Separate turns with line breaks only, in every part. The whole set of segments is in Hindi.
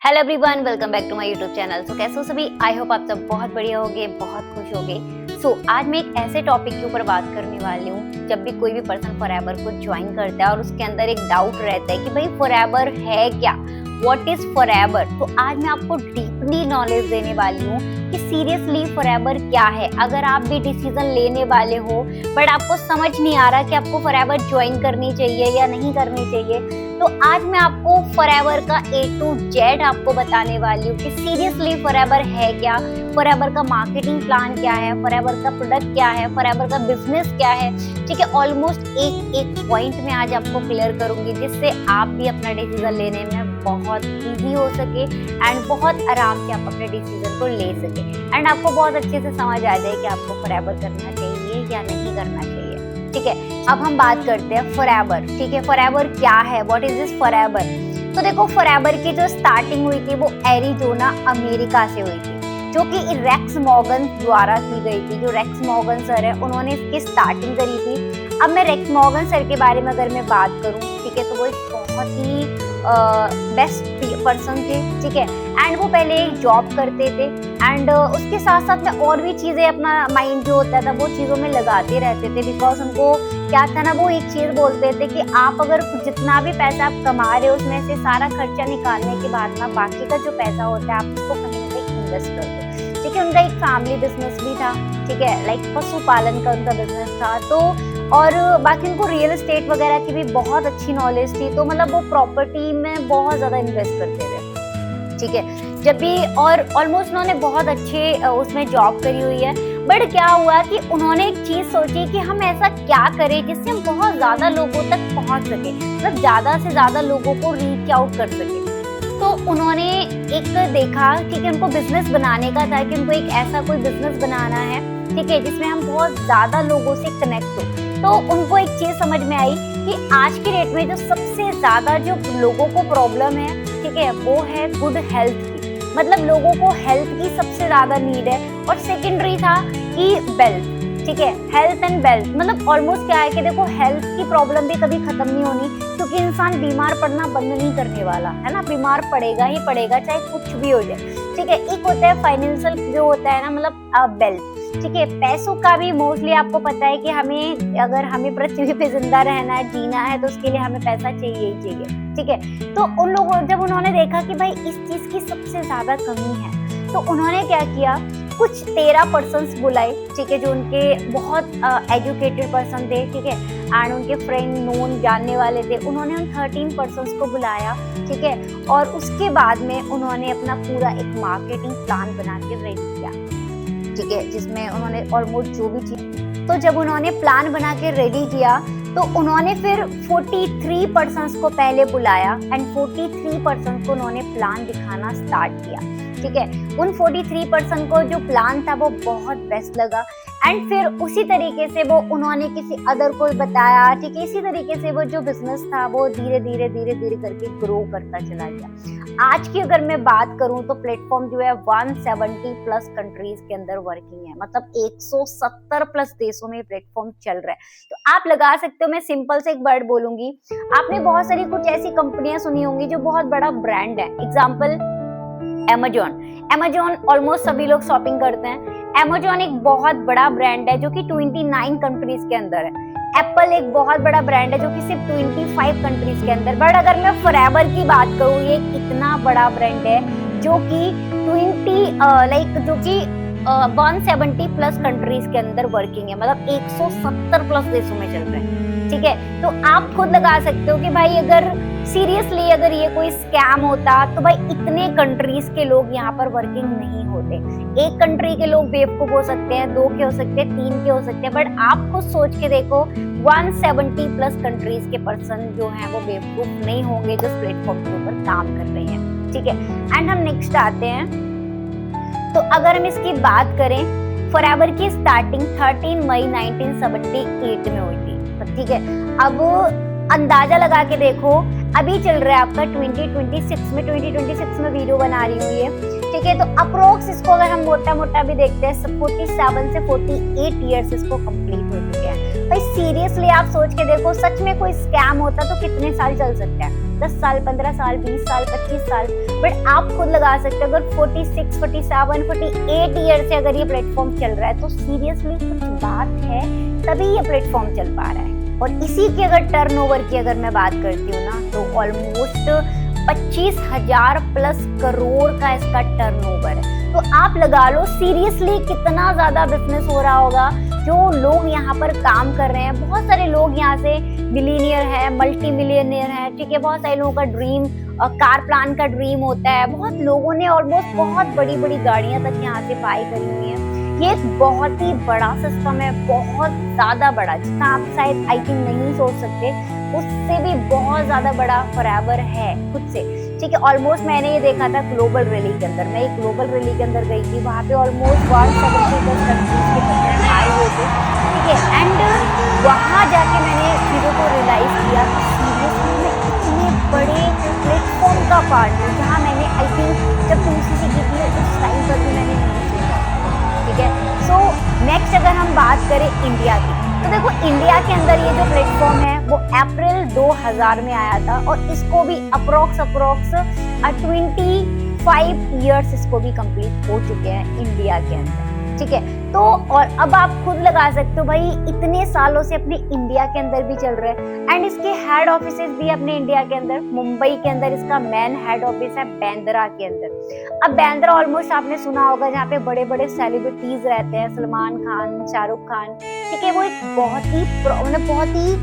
Hello everyone, welcome back to my YouTube channel. तो कैसे हो सभी? आई होप आप सब बहुत बढ़िया होगे, बहुत खुश होगे। आज मैं एक ऐसे टॉपिक के ऊपर बात करने वाली हूँ। जब भी कोई भी पर्सन फॉरएवर को ज्वाइन करता है और उसके अंदर एक डाउट रहता है कि भाई फॉरएवर है क्या, व्हाट इज फॉरएवर। तो आज मैं आपको डीपली नॉलेज देने वाली हूँ कि सीरियसली फॉरएवर क्या है। अगर आप भी डिसीजन लेने वाले हो बट आपको समझ नहीं आ रहा कि आपको फॉरएवर ज्वाइन करनी चाहिए या नहीं करनी चाहिए, तो आज मैं आपको फॉरएवर का A to Z आपको बताने वाली हूँ कि सीरियसली फॉरएवर है क्या, फॉरएवर का मार्केटिंग प्लान क्या है, फॉरएवर का प्रोडक्ट क्या है, फॉरएवर का बिजनेस क्या है। ठीक है, ऑलमोस्ट एक पॉइंट में आज आपको क्लियर करूंगी जिससे आप भी अपना डिसीजन लेने में बहुत इजी हो सके एंड बहुत आराम से आप अपने डिसीजन को ले सके एंड आपको बहुत अच्छे से समझ आ जाए कि आपको फॉरएवर करना चाहिए या नहीं करना चाहिए। ठीक है, अब हम बात करते हैं फॉरएवर। ठीक है, फॉरएवर क्या है, व्हाट इज दिस फॉरएवर। तो देखो, फॉरएवर की जो स्टार्टिंग हुई थी वो एरिजोना अमेरिका से हुई थी, जो कि रेक्स मॉर्गन द्वारा की गई थी। जो रेक्स मॉर्गन सर है उन्होंने इसकी स्टार्टिंग करी थी। अब मैं रेक्स मॉर्गन सर के बारे में अगर मैं बात करूं, ठीक है, तो वो एक बहुत ही बेस्ट पर्सन थे। ठीक है, एंड वो पहले एक जॉब करते थे एंड उसके साथ साथ में और भी चीजें अपना माइंड जो होता था वो चीजों में लगाते रहते थे। बिकॉज उनको क्या था ना, वो एक चीज बोलते थे कि आप अगर जितना भी पैसा आप कमा रहे हो उसमें से सारा खर्चा निकालने के बाद ना बाकी का जो पैसा होता है आप उसको कहीं ना कहीं इन्वेस्ट कर दो। ठीक है, उनका एक फैमिली बिजनेस भी था। ठीक है, लाइक पशुपालन का उनका बिजनेस था। तो और बाकी उनको रियल एस्टेट वगैरह की भी बहुत अच्छी नॉलेज थी। तो मतलब वो प्रॉपर्टी में बहुत ज्यादा इन्वेस्ट करते थे। ठीक है, जब भी और ऑलमोस्ट उन्होंने बहुत अच्छे उसमें जॉब करी हुई है। बट क्या हुआ कि उन्होंने एक चीज सोची कि हम ऐसा क्या करें जिससे हम बहुत ज्यादा लोगों तक पहुंच सके, मतलब ज्यादा से ज्यादा लोगों को रीच आउट कर सके। तो उन्होंने एक देखा कि उनको बिजनेस बनाने का था कि उनको एक ऐसा कोई बिजनेस बनाना है, ठीक है, जिसमें हम बहुत ज्यादा लोगों से कनेक्ट हो। तो उनको एक चीज समझ में आई कि आज की डेट में जो सबसे ज्यादा जो लोगों को प्रॉब्लम है, ठीक है, वो है गुड हेल्थ की। मतलब लोगों को हेल्थ की सबसे ज्यादा नीड है। और सेकेंडरी था कि वेल्थ। ठीक है, हेल्थ एंड वेल्थ, मतलब ऑलमोस्ट क्या है कि देखो, हेल्थ की प्रॉब्लम भी कभी खत्म नहीं होनी, क्योंकि इंसान बीमार पड़ना बंद नहीं करने वाला है ना, बीमार पड़ेगा ही पड़ेगा चाहे कुछ भी हो जाए। ठीक है, एक होता है फाइनेंशियल जो होता है ना, मतलब वेल्थ। ठीक है, पैसों का भी मोस्टली आपको पता है कि हमें अगर हमें पृथ्वी पे जिंदा रहना है, जीना है, तो उसके लिए हमें पैसा चाहिए ही चाहिए। ठीक है, तो उन लोगों जब उन्होंने देखा कि भाई इस चीज की सबसे ज्यादा कमी है, तो उन्होंने क्या किया, कुछ 13 पर्सन्स बुलाए। ठीक है, जो उनके बहुत एजुकेटेड पर्सन थे। ठीक है, एंड उनके फ्रेंड नोन जानने वाले थे। उन्होंने उन 13 पर्सन्स को बुलाया। ठीक है, और उसके बाद में उन्होंने अपना पूरा एक मार्केटिंग प्लान बना के रेडी किया। ठीक है, जिसमें उन्होंने ऑलमोस्ट जो भी चीज, तो जब उन्होंने प्लान बना के रेडी किया तो उन्होंने फिर 43 पर्सन्स को पहले बुलाया एंड 43 पर्सन्स को उन्होंने प्लान दिखाना स्टार्ट किया। ठीक है, उन 43 पर्सन को जो प्लान था वो बहुत बेस्ट लगा एंड फिर उसी तरीके से वो उन्होंने किसी अदर को बताया। ठीक है, इसी तरीके से वो जो बिजनेस था वो धीरे धीरे करके ग्रो करता चला गया। आज की अगर मैं बात करूं तो प्लेटफॉर्म जो है 170 प्लस कंट्रीज के अंदर वर्किंग है, मतलब 170 प्लस देशों में प्लेटफॉर्म चल रहा है। तो आप लगा सकते हो, मैं सिंपल से एक वर्ड बोलूंगी, आपने बहुत सारी कुछ ऐसी कंपनियां सुनी होंगी जो बहुत बड़ा ब्रांड है। एग्जाम्पल Amazon ऑलमोस्ट सभी लोग शॉपिंग करते हैं। Amazon एक बहुत बड़ा ब्रांड है जो कि 29 कंट्रीज के अंदर है। एप्पल एक बहुत बड़ा ब्रांड है जो कि सिर्फ 25 कंट्रीज के अंदर। बट अगर मैं फॉरएवर की बात करूँ, ये इतना बड़ा ब्रांड है जो कि 170 प्लस कंट्रीज के अंदर वर्किंग है, मतलब 170 प्लस देशों में चल रहे हैं। ठीक है, तो आप खुद लगा सकते हो कि भाई अगर सीरियसली अगर ये कोई स्कैम होता तो भाई इतने कंट्रीज के लोग यहाँ पर वर्किंग नहीं होते। एक कंट्री के लोग बेवकूफ हो सकते हैं, 2 के हो सकते हैं, 3 के हो सकते हैं, बट आप खुद सोच के देखो 170 प्लस कंट्रीज के पर्सन जो हैं वो बेवकूफ नहीं होंगे जो प्लेटफॉर्म के ऊपर काम कर रहे हैं। ठीक है, एंड हम नेक्स्ट आते हैं। तो अगर हम इसकी बात करें, फॉरएवर की स्टार्टिंग 13 मई 1978 में हुई थी। ठीक है, अब अंदाजा लगा के देखो, अभी चल रहा है आपका 2026 में वीडियो बना रही हूँ ये। ठीक है, तो अप्रोक्स इसको अगर हम मोटा भी देखते हैं 47 से 48 ईयर्स इसको कंप्लीट हो चुके हैं। भाई सीरियसली आप सोच के देखो, सच में कोई स्कैम होता तो कितने साल चल सकता है। 10 साल, 15 साल, 20 साल, 25 साल, बट आप खुद लगा सकते हो अगर 46, 47, 48 ईयर से अगर ये प्लेटफॉर्म चल रहा है तो सीरियसली कुछ बात है, तभी ये प्लेटफॉर्म चल पा रहा है। और इसी की अगर टर्नओवर की अगर मैं बात करती हूँ ना, तो ऑलमोस्ट 25,000 प्लस करोड़ का इसका टर्नओवर है। तो आप लगा लो सीरियसली कितना ज्यादा बिजनेस हो रहा होगा। जो लोग यहाँ पर काम कर रहे हैं, बहुत सारे लोग यहाँ से मिलीनियर है, मल्टी मिलियनियर है, ठीक है, बहुत सारे लोगों का ड्रीम कार प्लान का ड्रीम होता है। बहुत लोगों ने ऑलमोस्ट बहुत बड़ी बड़ी गाड़ियां तक यहाँ से बाय करी हुई है। ये एक बहुत ही बड़ा सिस्टम है, बहुत ज्यादा बड़ा, जितना आप शायद आई थिंक नहीं सोच सकते, उससे भी बहुत ज्यादा बड़ा फॉरएवर है खुद से, ठीक है। ऑलमोस्ट मैंने ये देखा था ग्लोबल रैली के अंदर, मैं एक ग्लोबल रैली के अंदर गई थी, वहाँ पे ऑलमोस्ट 170+ कंट्रीज के पर्सन आए हुए थे, ठीक है। एंड वहाँ जाके मैंने चीज़ों को रियलाइज किया कि सीरियसली मैं इतने बड़े प्लेटफॉर्म का पार्ट हूँ, जहाँ मैंने आई थिंक जब तुमसे सीखी थी उस टाइम पर भी मैंने नहीं सीखा, ठीक है। सो नेक्स्ट अगर हम बात करें इंडिया की, तो देखो इंडिया के अंदर ये जो प्लेटफॉर्म है वो अप्रैल 2000 में आया था, और इसको भी अप्रोक्स 25 ईयर्स इसको भी कंप्लीट हो चुके हैं इंडिया के अंदर, ठीक है। तो और अब आप खुद लगा सकते हो भाई, इतने सालों से अपने इंडिया के अंदर भी चल रहे हैं, एंड इसके हेड ऑफिसेज भी अपने इंडिया के अंदर, मुंबई के अंदर इसका मेन हेड ऑफिस है, बांद्रा के अंदर। अब बांद्रा ऑलमोस्ट आपने सुना होगा, जहाँ पे बड़े बड़े सेलिब्रिटीज रहते हैं, सलमान खान, शाहरुख खान, ठीक है। वो एक बहुत ही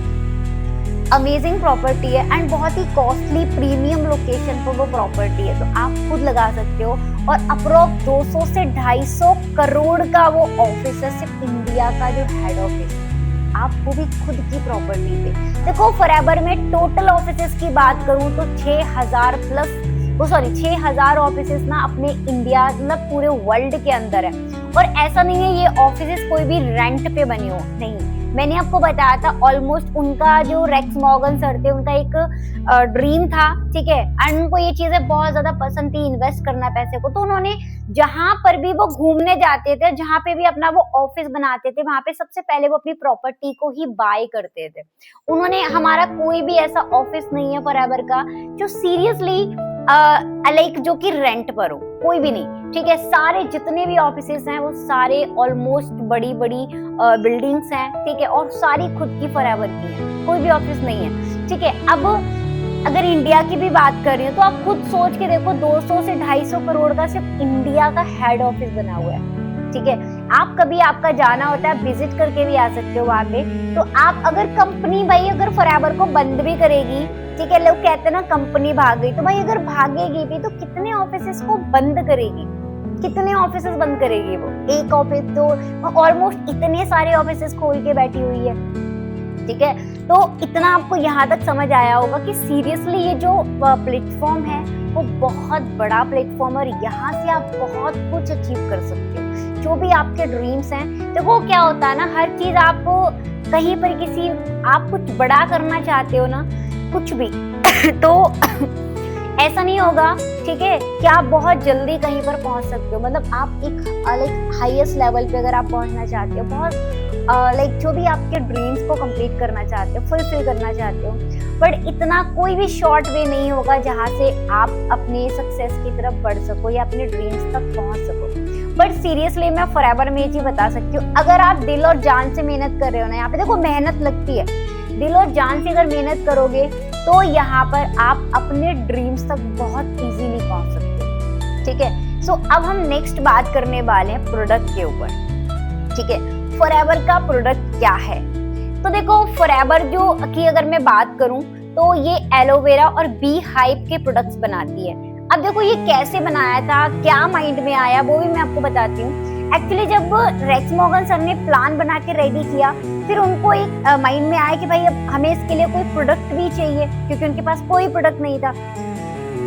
अमेजिंग प्रॉपर्टी है, एंड बहुत ही कॉस्टली प्रीमियम लोकेशन पर वो प्रॉपर्टी है, तो आप खुद लगा सकते हो। और अप्रोक्स 200 से 250 करोड़ का वो ऑफिस है, सिर्फ इंडिया का जो हेड ऑफिस, आपको भी खुद की प्रॉपर्टी पे। देखो फॉरएवर में टोटल ऑफिसेस की बात करूं तो 6,000 ऑफिसेस ना अपने इंडिया, मतलब पूरे वर्ल्ड के अंदर है। और ऐसा नहीं है ये ऑफिसेस कोई भी रेंट पे बने हो, नहीं। मैंने आपको बताया था ऑलमोस्ट उनका जो रेक्स मॉर्गन सर थे, उनका एक ड्रीम था, ठीक है, एंड उनको ये चीजें बहुत ज्यादा पसंद थी, इन्वेस्ट करना पैसे को। तो उन्होंने जहां पर भी वो घूमने जाते थे, जहां पे भी अपना वो ऑफिस बनाते थे, वहां पे सबसे पहले वो अपनी प्रॉपर्टी को ही बाय करते थे। उन्होंने, हमारा कोई भी ऐसा ऑफिस नहीं है फॉरएवर का जो सीरियसली लाइक जो कि रेंट पर हो, कोई भी नहीं, ठीक है। सारे जितने भी ऑफिसेस हैं वो सारे ऑलमोस्ट बड़ी बड़ी बिल्डिंग्स हैं, ठीक है, और सारी खुद की फॉरएवर की है, कोई भी ऑफिस नहीं है, ठीक है। अब अगर इंडिया की भी बात कर रही हूँ तो आप खुद सोच के देखो, 200 से 250 करोड़ का सिर्फ इंडिया का हेड ऑफिस बना हुआ है, ठीक है। आप कभी आपका जाना होता है, विजिट करके भी आ सकते हो वहां पे। तो आप अगर कंपनी भाई अगर फॉरएवर को बंद भी करेगी, ठीक है, लोग कहते हैं ना कंपनी भाग गई, तो भाई अगर भागेगी भी तो कितने ऑफिसेस को बंद करेगी, कितने ऑफिसेस बंद करेगी वो? एक ऑफिस तो ऑलमोस्ट इतने सारे ऑफिसेस खोल के बैठी हुई है, ठीक है। तो इतना आपको यहाँ तक समझ आया होगा कि सीरियसली ये जो प्लेटफॉर्म है वो बहुत बड़ा प्लेटफॉर्म है, और यहाँ से आप बहुत कुछ अचीव कर सकते हो, जो भी आपके ड्रीम्स हैं। देखो क्या होता है ना, हर चीज आपको कहीं पर किसी, आप कुछ बड़ा करना चाहते हो ना, कुछ भी तो ऐसा नहीं होगा, ठीक है, कि आप बहुत जल्दी कहीं पर पहुंच सकते हो। मतलब आप एक हाईएस्ट लेवल पे अगर आप पहुंचना चाहते हो, बहुत लाइक जो भी आपके ड्रीम्स को कंप्लीट करना चाहते हो, फुलफिल करना चाहते हो, बट इतना कोई भी शॉर्ट वे नहीं होगा जहां से आप अपने सक्सेस की तरफ बढ़ सको या अपने ड्रीम्स तक पहुंच सको। बट सीरियसली मैं फॉरएवर में ये चीज बता सकती हूँ, अगर आप दिल और जान से मेहनत कर रहे हो ना, यहाँ पे देखो मेहनत लगती है, दिल और जान से अगर मेहनत करोगे तो यहाँ पर आप अपने ड्रीम्स तक बहुत इजीली पहुंच सकते हो, ठीक है। सो अब हम नेक्स्ट बात करने वाले हैं प्रोडक्ट के ऊपर, ठीक है। फॉरएवर का प्रोडक्ट क्या है? तो देखो फॉरएवर जो की अगर मैं बात करूं तो ये एलोवेरा और बी हाइव के प्रोडक्ट्स बनाती है। अब देखो ये कैसे बनाया था, क्या माइंड में आया, वो भी मैं आपको बताती हूँ। एक्चुअली जब रेक्स मॉर्गन सर ने प्लान बना के रेडी किया, फिर उनको एक माइंड में आया कि भाई अब हमें इसके लिए कोई प्रोडक्ट भी चाहिए, क्योंकि उनके पास कोई प्रोडक्ट नहीं था।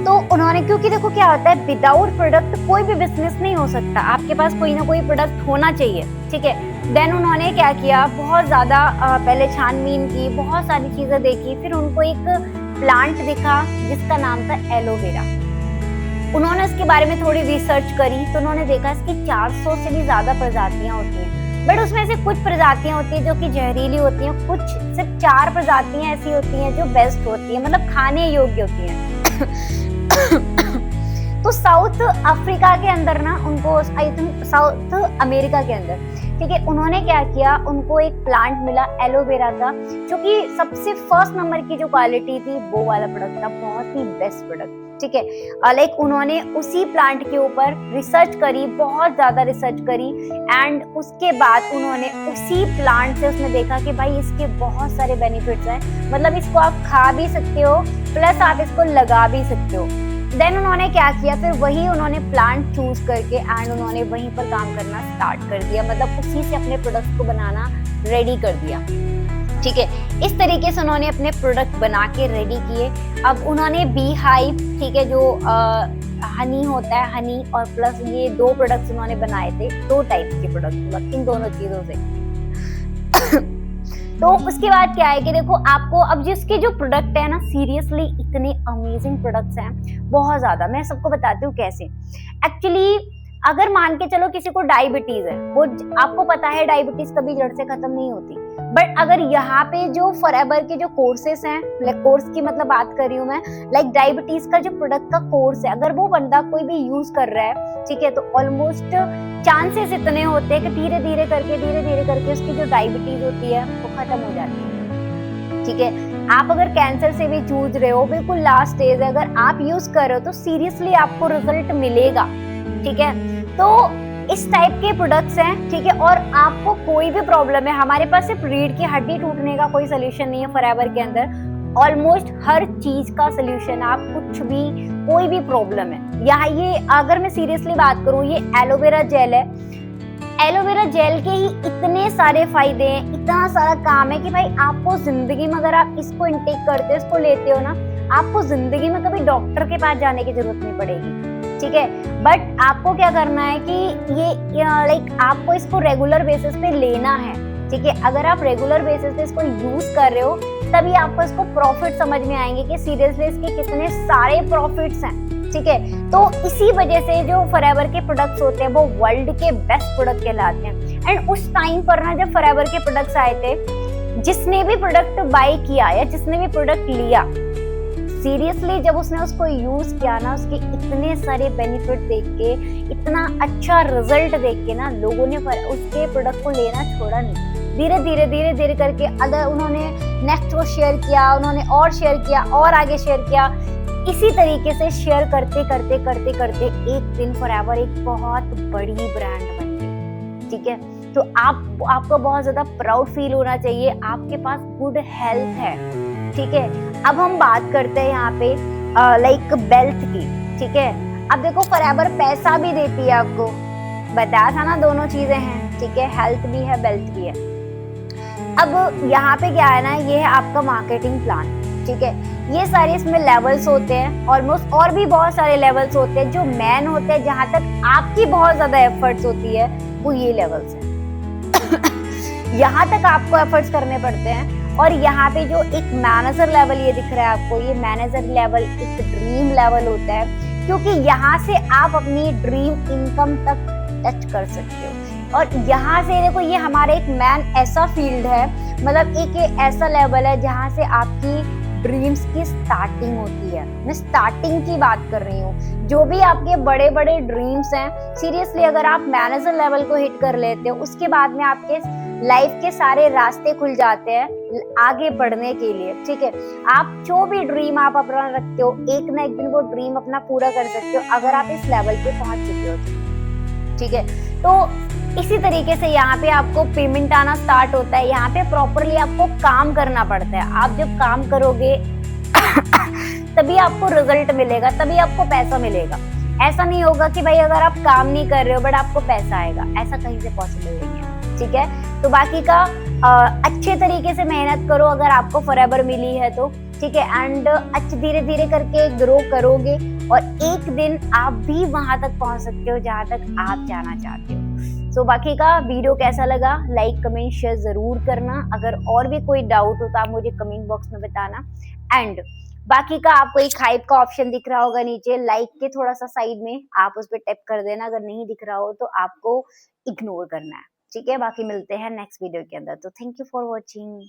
तो उन्होंने, क्योंकि देखो क्या होता है, विदाउट प्रोडक्ट कोई भी बिजनेस नहीं हो सकता, आपके पास कोई ना कोई प्रोडक्ट होना चाहिए, ठीक है। देन उन्होंने क्या किया, बहुत ज्यादा पहले छानबीन की, बहुत सारी चीजें देखी, फिर उनको एक प्लांट दिखा जिसका नाम था एलोवेरा। उन्होंने इसके बारे में थोड़ी रिसर्च करी तो उन्होंने देखा इसकी 400 से भी ज्यादा प्रजातियां होती हैं। बट उसमें से कुछ प्रजातियां होती है जो कि जहरीली होती हैं, कुछ सिर्फ 4 प्रजातियां ऐसी होती हैं जो बेस्ट होती हैं, मतलब खाने योग्य होती हैं। तो साउथ अफ्रीका के अंदर ना उनको, आई थिंक साउथ अमेरिका के अंदर, ठीक है, उन्होंने क्या किया, उनको एक प्लांट मिला एलोवेरा का, जो कि सबसे फर्स्ट नंबर की जो क्वालिटी थी वो वाला प्रोडक्ट था, बहुत ही बेस्ट प्रोडक्ट, ठीक है। लाइक उन्होंने उसी प्लांट के ऊपर रिसर्च करी, बहुत ज्यादा रिसर्च करी, एंड उसके बाद उन्होंने उसी प्लांट से उसने देखा कि भाई इसके बहुत सारे बेनिफिट्स हैं, मतलब इसको आप खा भी सकते हो प्लस आप इसको लगा भी सकते हो। देन उन्होंने क्या किया, फिर वही उन्होंने प्लांट चूज करके एंड उन्होंने वहीं पर काम करना स्टार्ट कर दिया, मतलब उसी से अपने प्रोडक्ट को बनाना रेडी कर दिया, ठीक है। इस तरीके से उन्होंने अपने प्रोडक्ट बना के रेडी किए। अब उन्होंने बी हाइव, ठीक है, जो हनी होता है, हनी और प्लस ये 2 प्रोडक्ट्स उन्होंने बनाए थे, 2 टाइप के प्रोडक्ट इन दोनों चीजों से। तो उसके बाद क्या है कि देखो आपको अब जिसके जो प्रोडक्ट है ना, सीरियसली इतने अमेजिंग प्रोडक्ट्स हैं, बहुत ज्यादा। मैं सबको बताती हूँ कैसे। एक्चुअली अगर मान के चलो किसी को डायबिटीज है, वो आपको पता है डायबिटीज कभी जड़ से खत्म नहीं होती, बट अगर यहाँ पे जो फॉरएवर के जो कोर्सेस हैं, लाइक कोर्स की मतलब बात कर रही हूँ मैं, लाइक डायबिटीज का जो प्रोडक्ट का कोर्स है, अगर वो बंदा कोई भी यूज कर रहा है, ठीक है, तो ऑलमोस्ट चांसेस इतने होते हैं कि धीरे धीरे करके उसकी जो डायबिटीज होती है वो खत्म हो जाती है, ठीक है। आप अगर कैंसर से भी जूझ रहे हो, बिल्कुल लास्ट स्टेज है, अगर आप यूज कर रहे हो तो सीरियसली आपको रिजल्ट मिलेगा, ठीक है। तो इस टाइप के प्रोडक्ट्स हैं, ठीक है, और आपको कोई भी प्रॉब्लम है, हमारे पास सिर्फ रीढ़ की हड्डी टूटने का कोई सोल्यूशन नहीं है फॉरएवर के अंदर, ऑलमोस्ट हर चीज का सोल्यूशन, आप कुछ भी, कोई भी प्रॉब्लम है यहाँ, ये अगर मैं सीरियसली बात करूँ, ये एलोवेरा जेल है, एलोवेरा जेल के ही इतने सारे फायदे हैं, इतना सारा काम है कि भाई आपको जिंदगी में, अगर आप इसको इनटेक करते हो, इसको लेते हो ना, आपको जिंदगी में कभी डॉक्टर के पास जाने की जरूरत नहीं पड़ेगी, ठीक है। बट आपको क्या करना है कि ये लाइक आपको इसको रेगुलर बेसिस पे लेना है, ठीक है। अगर आप रेगुलर बेसिस पे इसको यूज कर रहे हो तभी आपको इसको प्रॉफिट समझ में आएंगे कि सीरियसली इसके कितने सारे प्रॉफिट्स हैं, ठीक है। तो इसी वजह से जो फॉरएवर के प्रोडक्ट्स होते हैं वो वर्ल्ड के बेस्ट प्रोडक्ट कहलाते हैं। एंड उस टाइम पर ना जब फॉरएवर के प्रोडक्ट्स आए थे, जिसने भी प्रोडक्ट बाय किया या जिसने भी प्रोडक्ट लिया, सीरियसली जब उसने उसको यूज किया ना, उसके इतने सारे बेनिफिट देख के, इतना अच्छा रिजल्ट देख के ना, लोगों ने उसके प्रोडक्ट को लेना छोड़ा नहीं। धीरे धीरे करके अगर उन्होंने नेक्स्ट को शेयर किया, उन्होंने और शेयर किया और आगे शेयर किया, इसी तरीके से शेयर करते करते एक दिन फॉरएवर एक बहुत बड़ी ब्रांड बन गई, ठीक है। तो आपको बहुत ज्यादा प्राउड फील होना चाहिए, आपके पास गुड हेल्थ है, ठीक है। अब हम बात करते हैं यहाँ पे लाइक वेल्थ की, ठीक है। अब देखो फॉरएवर पैसा भी देती है, आपको बताया था ना, दोनों चीजें हैं, ठीक है, हेल्थ भी है वेल्थ भी है। अब यहाँ पे क्या है ना, ये है आपका मार्केटिंग प्लान, ठीक है। ये सारे इसमें लेवल्स होते हैं ऑलमोस्ट, और भी बहुत सारे लेवल्स होते हैं, जो मेन होते हैं जहां तक आपकी बहुत ज्यादा एफर्ट्स होती है, वो ये लेवल्स हैं। यहाँ तक आपको एफर्ट्स करने पड़ते हैं। और यहाँ पे जो एक मैनेजर लेवल ये दिख रहा है आपको, ये मैनेजर लेवल एक ड्रीम लेवल होता है, क्योंकि यहाँ से आप अपनी ड्रीम इनकम तक टच कर सकते हो। और यहाँ से देखो, ये हमारा एक ऐसा फील्ड है, मतलब एक ऐसा लेवल है जहाँ से आपकी ड्रीम्स की स्टार्टिंग होती है। मैं स्टार्टिंग की बात कर रही हूँ। जो भी आपके बड़े बड़े ड्रीम्स हैं, सीरियसली अगर आप मैनेजर लेवल को हिट कर लेते हो, उसके बाद में आपके लाइफ के सारे रास्ते खुल जाते हैं आगे बढ़ने के लिए, ठीक है। आप जो भी ड्रीम आप अपना रखते हो, एक ना एक दिन वो ड्रीम अपना पूरा कर सकते हो, अगर आप इस लेवल पे पहुंच चुके हो, ठीक है। तो इसी तरीके से यहाँ पे आपको पेमेंट आना स्टार्ट होता है। यहाँ पे प्रॉपरली आपको काम करना पड़ता है। आप जब काम करोगे तभी आपको रिजल्ट मिलेगा, तभी आपको पैसा मिलेगा। ऐसा नहीं होगा कि भाई अगर आप काम नहीं कर रहे हो बट आपको पैसा आएगा, ऐसा कहीं से पॉसिबल नहीं है, ठीक है। तो बाकी का अच्छे तरीके से मेहनत करो अगर आपको फॉरएवर मिली है तो, ठीक है। एंड अच्छे धीरे धीरे करके ग्रो करोगे और एक दिन आप भी वहां तक पहुंच सकते हो जहां तक आप जाना चाहते हो। सो बाकी का वीडियो कैसा लगा, लाइक कमेंट शेयर जरूर करना। अगर और भी कोई डाउट हो तो आप मुझे कमेंट बॉक्स में बताना। एंड बाकी का आपको एक हाइप का ऑप्शन दिख रहा होगा नीचे लाइक के थोड़ा सा साइड में, आप उस पर टैप कर देना। अगर नहीं दिख रहा हो तो आपको इग्नोर करना है, ठीक है, बाकी मिलते हैं नेक्स्ट वीडियो के अंदर। तो थैंक यू फॉर वॉचिंग।